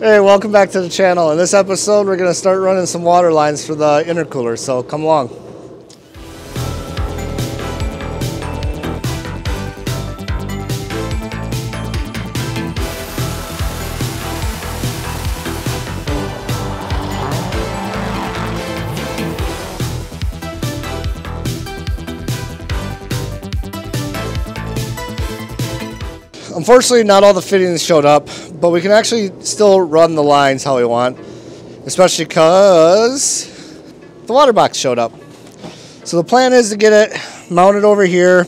Hey, welcome back to the channel. In this episode, we're going to start running some water lines for the intercooler, so come along. Unfortunately, not all the fittings showed up, but we can actually still run the lines how we want, especially because the WaterBox showed up. So the plan is to get it mounted over here,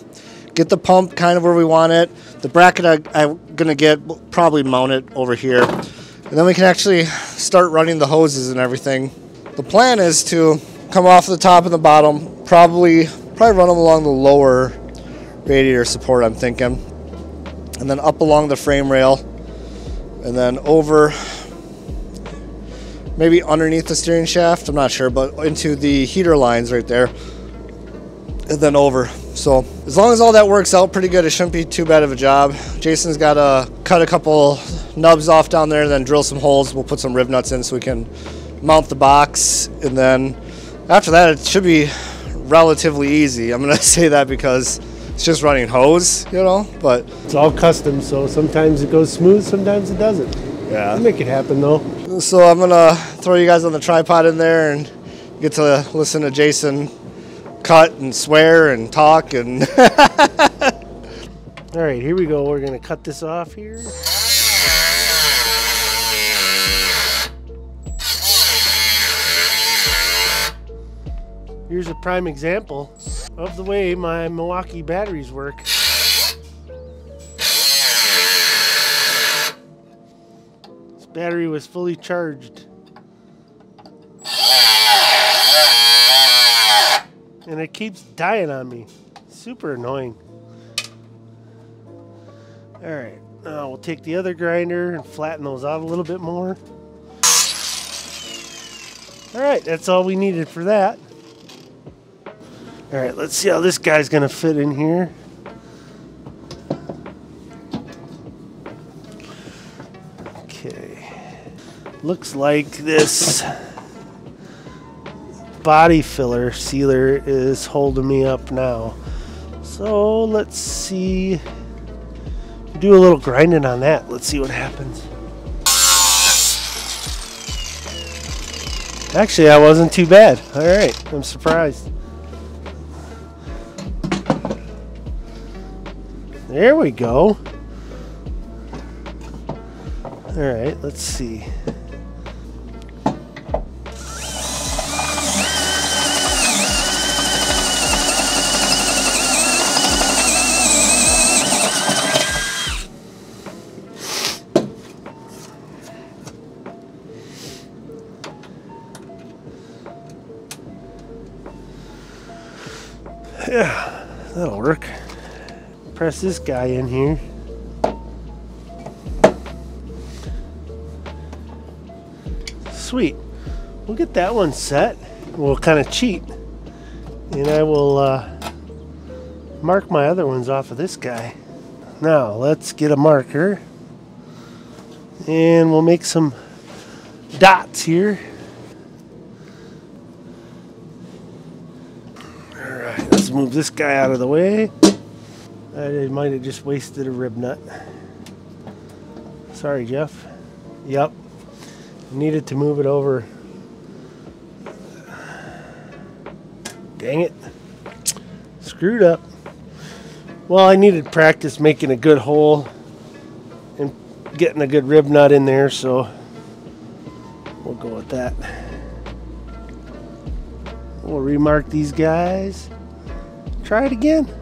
get the pump kind of where we want it. The bracket I'm going to get probably mounted over here. And then we can actually start running the hoses and everything. The plan is to come off the top and the bottom, probably run them along the lower radiator support, I'm thinking. And then up along the frame rail, and then over, maybe underneath the steering shaft, I'm not sure, but into the heater lines right there, and then over. So as long as all that works out pretty good, it shouldn't be too bad of a job. Jason's got to cut a couple nubs off down there and then drill some holes. We'll put some rib nuts in so we can mount the box, and then after that it should be relatively easy. I'm going to say that because it's just running hose, you know, but it's all custom, so sometimes it goes smooth, sometimes it doesn't. Yeah. We'll make it happen though. So I'm gonna throw you guys on the tripod in there and get to listen to Jason cut and swear and talk and all right, here we go. We're gonna cut this off here. Here's a prime example of the way my Milwaukee batteries work. This battery was fully charged. And it keeps dying on me. Super annoying. Alright, now we'll take the other grinder and flatten those out a little bit more. Alright, that's all we needed for that. Alright, let's see how this guy's going to fit in here. Okay. Looks like this body filler sealer is holding me up now. So let's see. Do a little grinding on that. Let's see what happens. Actually, that wasn't too bad. Alright, I'm surprised. There we go. All right, let's see. Yeah, that'll work. Press this guy in here. Sweet. We'll get that one set. We'll kind of cheat. And I will mark my other ones off of this guy. Now, let's get a marker. And we'll make some dots here. Alright, let's move this guy out of the way. I might have just wasted a rib nut. Sorry, Jeff. Yep. Needed to move it over. Dang it. Screwed up. Well, I needed practice making a good hole and getting a good rib nut in there, so we'll go with that. We'll remark these guys. Try it again.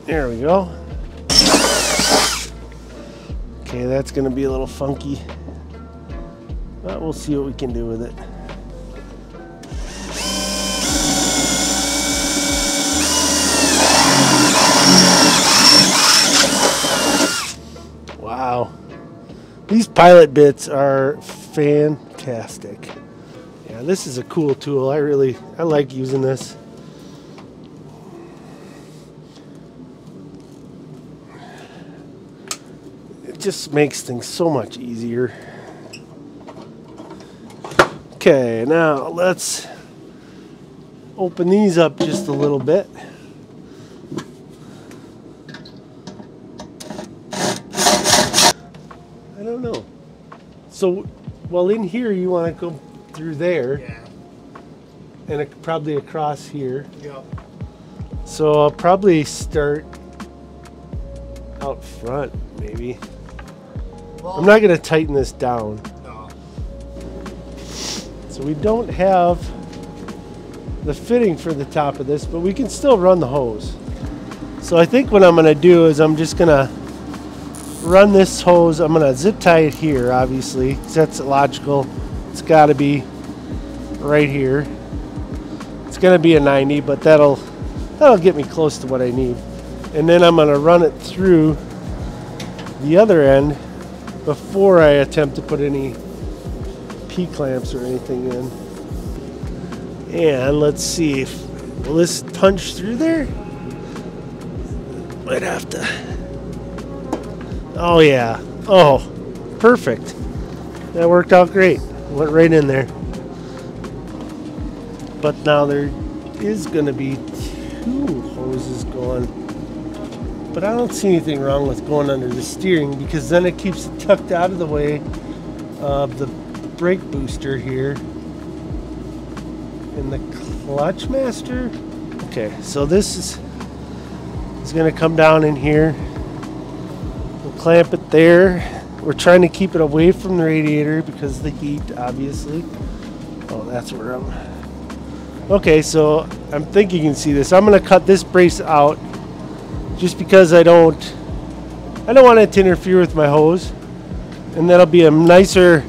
There we go. Okay, that's going to be a little funky, but we'll see what we can do with it. Wow. These pilot bits are fantastic. Yeah, this is a cool tool. I like using this. just makes things so much easier. Okay, now let's open these up just a little bit. I don't know. So, well, in here you want to go through there. Yeah. And probably across here. Yep. So I'll probably start out front, maybe. Well, I'm not going to tighten this down. no. So we don't have the fitting for the top of this, but we can still run the hose. So I think what I'm going to do is I'm just going to run this hose. I'm going to zip tie it here, obviously, 'cause that's logical. It's got to be right here. It's going to be a 90, but that'll get me close to what I need. And then I'm going to run it through the other end before I attempt to put any P-clamps or anything in. And let's see if, will this punch through there? Might have to. Oh yeah. Oh, perfect. That worked out great. Went right in there. But now there is going to be 2 hoses going. But I don't see anything wrong with going under the steering, because then it keeps it tucked out of the way of the brake booster here. And the clutch master. Okay, so this is going to come down in here. We'll clamp it there. We're trying to keep it away from the radiator because of the heat, obviously. Oh, that's where I'm... Okay, so I'm thinking you can see this. I'm going to cut this brace out just because I don't want it to interfere with my hose. And that'll be a nicer,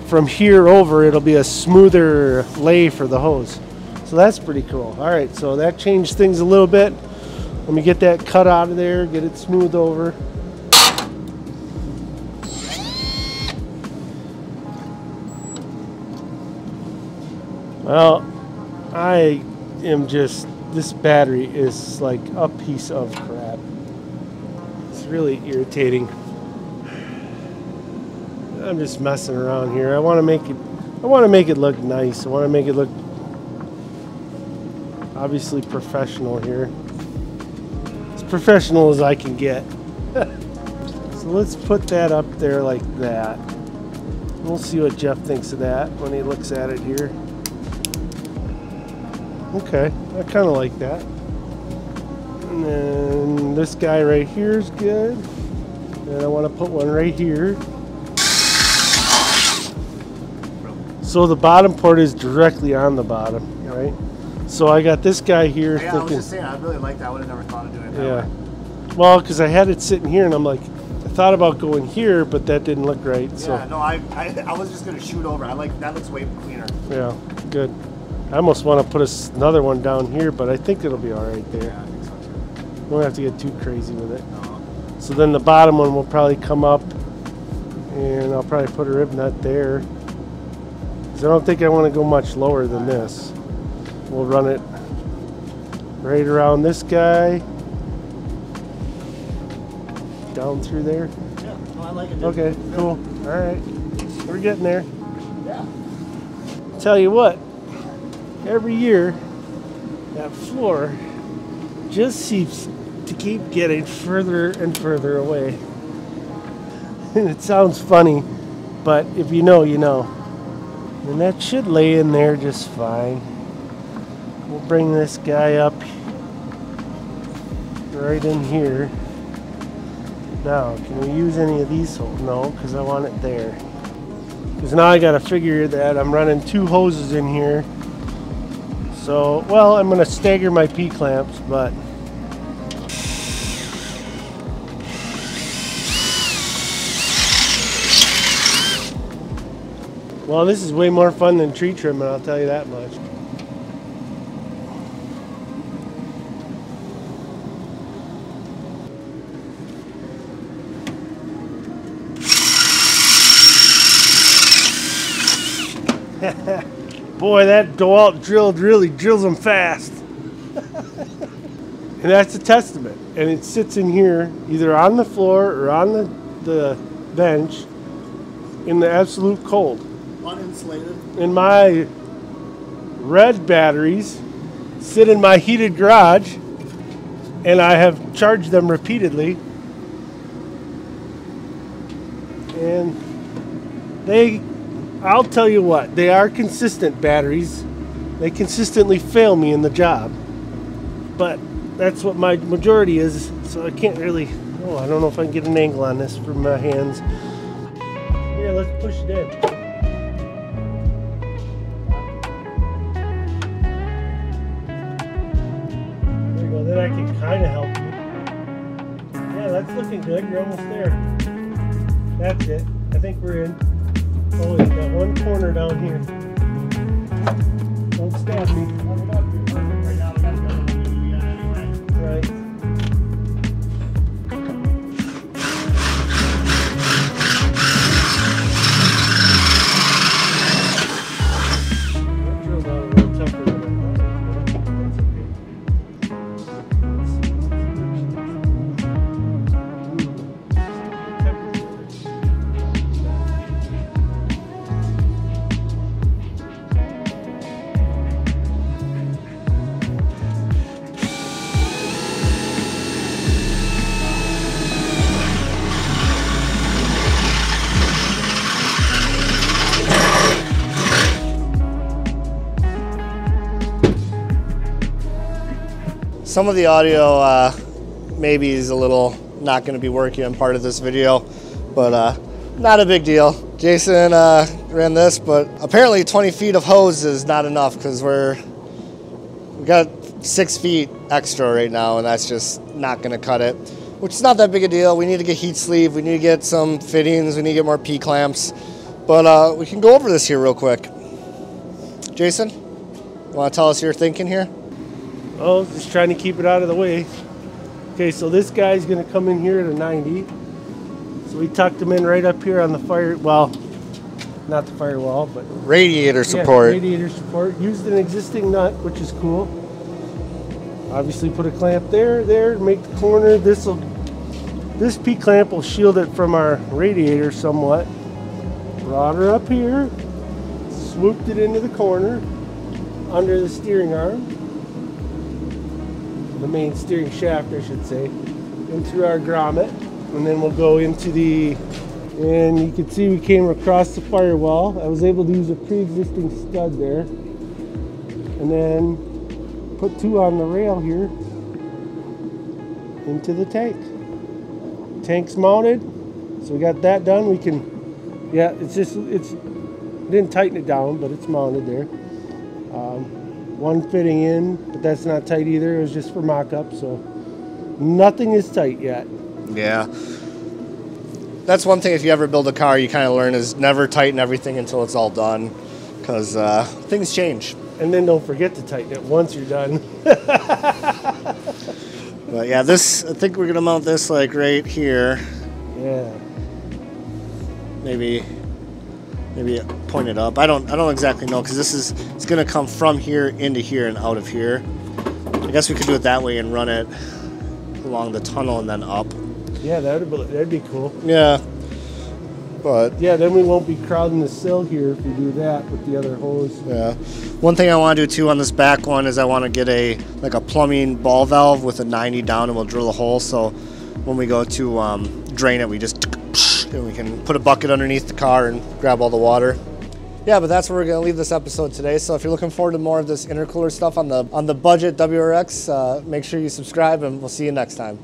from here over, it'll be a smoother lay for the hose. So that's pretty cool. All right, so that changed things a little bit. Let me get that cut out of there, get it smoothed over. Well, I am just, this battery is like a piece of crap. It's really irritating. I'm just messing around here. I want to make it look nice. I want to make it look obviously professional here. As professional as I can get. So let's put that up there like that. We'll see what Jeff thinks of that when he looks at it here. Okay, I kind of like that. And then this guy right here is good. And I want to put one right here. So the bottom port is directly on the bottom, right? So I got this guy here. Yeah, I was just saying, I really like that. I would have never thought of doing it that way. Well, because I had it sitting here, and I'm like, I thought about going here, but that didn't look right. Yeah, so. no, I was just going to shoot over. I like, that looks way cleaner. Yeah, good. I almost want to put another one down here, but I think it'll be all right there. Yeah, I think so too. We won't have to get too crazy with it. No. So then the bottom one will probably come up, and I'll probably put a rib nut there. Because I don't think I want to go much lower than this. We'll run it right around this guy. Down through there. Yeah, no, I like it. Okay, cool. All right. We're getting there. Yeah. Tell you what, every year that floor just seems to keep getting further and further away. And it sounds funny, but if you know, you know. And that should lay in there just fine. We'll bring this guy up right in here. Now, can we use any of these holes? No, because I want it there. Because now I got to figure that I'm running 2 hoses in here. So, well, I'm going to stagger my P-clamps, but... Well, this is way more fun than tree trimming, I'll tell you that much. Boy, that DeWalt drill really drills them fast. And that's a testament. And it sits in here either on the floor or on the the bench in the absolute cold. Uninsulated. And my red batteries sit in my heated garage, and I have charged them repeatedly. And I'll tell you what, they are consistent batteries. They consistently fail me in the job. But that's what my majority is, so I can't really, I don't know if I can get an angle on this from my hands. Here, let's push it in. There you go, then I can kind of help you. Yeah, that's looking good, you're almost there. That's it, I think we're in. Oh, we've got one corner down here. Don't stab me. Right. That drill's out a little tougher than I thought. Some of the audio maybe is a little not going to be working on part of this video, but not a big deal. Jason ran this, but apparently 20 feet of hose is not enough because we got 6 feet extra right now, and that's just not going to cut it, which is not that big a deal. We need to get heat sleeve, we need to get some fittings, we need to get more P-clamps, but we can go over this here real quick. Jason, you want to tell us your thinking here? Oh, just trying to keep it out of the way. Okay, so this guy's going to come in here at a 90. So we tucked him in right up here on the fire, well, not the firewall, but radiator support. Yeah, radiator support. Used an existing nut, which is cool. Obviously put a clamp there, make the corner. This P-clamp will shield it from our radiator somewhat. Brought her up here, swooped it into the corner, under the steering arm. The main steering shaft, I should say, into our grommet, and then we'll go into and you can see we came across the firewall. I was able to use a pre-existing stud there, and then put 2 on the rail here into the tank. Tank's mounted, so we got that done. We can, yeah, it didn't tighten it down, but it's mounted there. One fitting in, but that's not tight either. It was just for mock-up, so nothing is tight yet. Yeah. That's one thing if you ever build a car you kind of learn is never tighten everything until it's all done, because things change. And then don't forget to tighten it once you're done. But yeah, this, I think we're going to mount this like right here. Yeah. Maybe point it up. I don't exactly know, because it's going to come from here into here and out of here. I guess we could do it that way and run it along the tunnel and then up. Yeah, that'd be cool. Yeah, but yeah, then we won't be crowding the sill here if we do that with the other hose. Yeah. One thing I want to do too on this back one is I want to get a plumbing ball valve with a 90 down, and we'll drill a hole so when we go to drain it, we just and we can put a bucket underneath the car and grab all the water. Yeah, but that's where we're going to leave this episode today. So if you're looking forward to more of this intercooler stuff on the budget WRX, make sure you subscribe, and we'll see you next time.